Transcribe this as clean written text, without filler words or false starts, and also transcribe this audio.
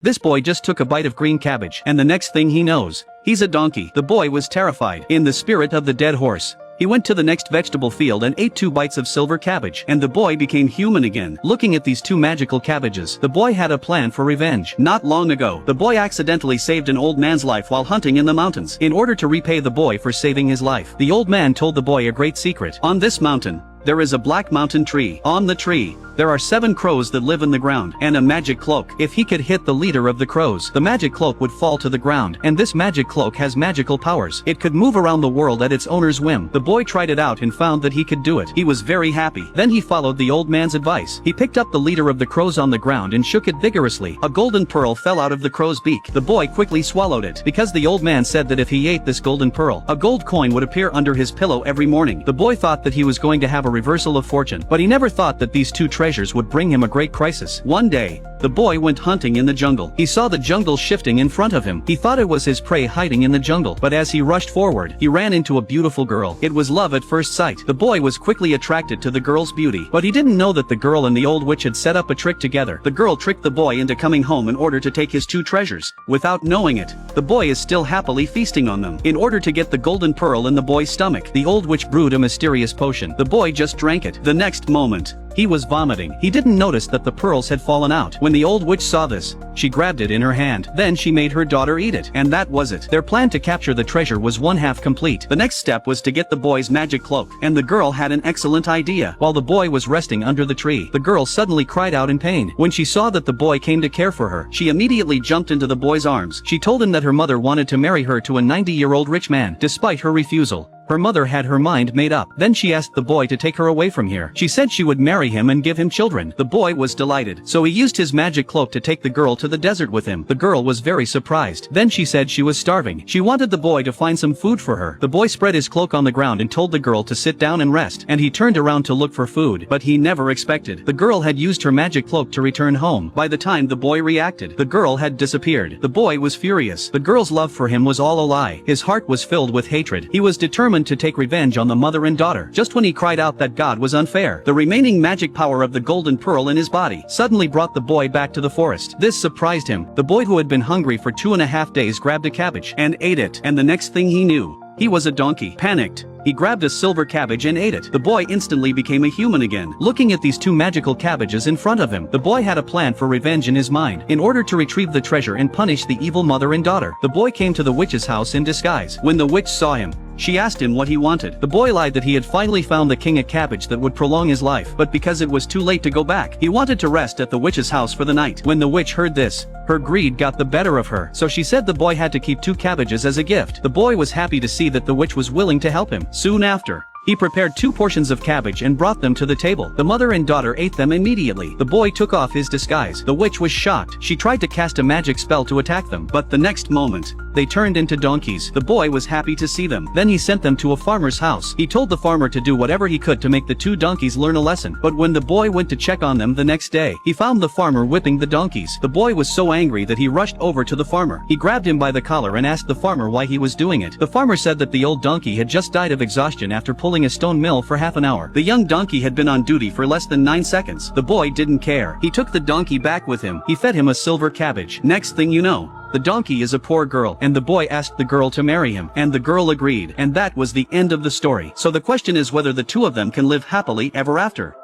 This boy just took a bite of green cabbage, and the next thing he knows, he's a donkey. The boy was terrified. In the spirit of the dead horse, he went to the next vegetable field and ate 2 bites of silver cabbage, and the boy became human again. Looking at these 2 magical cabbages, the boy had a plan for revenge. Not long ago, the boy accidentally saved an old man's life while hunting in the mountains. In order to repay the boy for saving his life, the old man told the boy a great secret. On this mountain, there is a black mountain tree. On the tree, there are 7 crows that live in the ground, and a magic cloak. If he could hit the leader of the crows, the magic cloak would fall to the ground, and this magic cloak has magical powers. It could move around the world at its owner's whim. The boy tried it out and found that he could do it. He was very happy. Then he followed the old man's advice. He picked up the leader of the crows on the ground and shook it vigorously. A golden pearl fell out of the crow's beak. The boy quickly swallowed it, because the old man said that if he ate this golden pearl, a gold coin would appear under his pillow every morning. The boy thought that he was going to have a reversal of fortune, but he never thought that these 2 treasures would bring him a great crisis. One day, the boy went hunting in the jungle. He saw the jungle shifting in front of him. He thought it was his prey hiding in the jungle, but as he rushed forward, he ran into a beautiful girl. It was love at first sight. The boy was quickly attracted to the girl's beauty, but he didn't know that the girl and the old witch had set up a trick together. The girl tricked the boy into coming home in order to take his 2 treasures. Without knowing it, the boy is still happily feasting on them. In order to get the golden pearl in the boy's stomach, the old witch brewed a mysterious potion. The boy just drank it. The next moment, he was vomiting. He didn't notice that the pearls had fallen out. When the old witch saw this, she grabbed it in her hand. Then she made her daughter eat it. And that was it. Their plan to capture the treasure was 1/2 complete. The next step was to get the boy's magic cloak. And the girl had an excellent idea. While the boy was resting under the tree, the girl suddenly cried out in pain. When she saw that the boy came to care for her, she immediately jumped into the boy's arms. She told him that her mother wanted to marry her to a 90-year-old rich man. Despite her refusal, her mother had her mind made up. Then she asked the boy to take her away from here. She said she would marry him and give him children. The boy was delighted, so he used his magic cloak to take the girl to the desert with him. The girl was very surprised. Then she said she was starving. She wanted the boy to find some food for her. The boy spread his cloak on the ground and told the girl to sit down and rest, and he turned around to look for food, but he never expected. The girl had used her magic cloak to return home. By the time the boy reacted, the girl had disappeared. The boy was furious. The girl's love for him was all a lie. His heart was filled with hatred. He was determined to take revenge on the mother and daughter. Just when he cried out that God was unfair, the remaining magic power of the golden pearl in his body suddenly brought the boy back to the forest. This surprised him. The boy, who had been hungry for 2.5 days, grabbed a cabbage and ate it, and the next thing he knew, he was a donkey. Panicked, he grabbed a silver cabbage and ate it. The boy instantly became a human again. Looking at these 2 magical cabbages in front of him, the boy had a plan for revenge in his mind. In order to retrieve the treasure and punish the evil mother and daughter, the boy came to the witch's house in disguise. When the witch saw him, she asked him what he wanted. The boy lied that he had finally found the king a cabbage that would prolong his life, but because it was too late to go back, he wanted to rest at the witch's house for the night. When the witch heard this, her greed got the better of her, so she said the boy had to keep 2 cabbages as a gift. The boy was happy to see that the witch was willing to help him. Soon after, he prepared 2 portions of cabbage and brought them to the table. The mother and daughter ate them immediately. The boy took off his disguise. The witch was shocked. She tried to cast a magic spell to attack them, but the next moment, they turned into donkeys. The boy was happy to see them. Then he sent them to a farmer's house. He told the farmer to do whatever he could to make the 2 donkeys learn a lesson. But when the boy went to check on them the next day, he found the farmer whipping the donkeys. The boy was so angry that he rushed over to the farmer. He grabbed him by the collar and asked the farmer why he was doing it. The farmer said that the old donkey had just died of exhaustion after pulling a stone mill for half an hour. The young donkey had been on duty for less than 9 seconds. The boy didn't care. He took the donkey back with him. He fed him a silver cabbage. Next thing you know, the donkey is a poor girl, and the boy asked the girl to marry him, and the girl agreed, and that was the end of the story. So the question is whether the 2 of them can live happily ever after.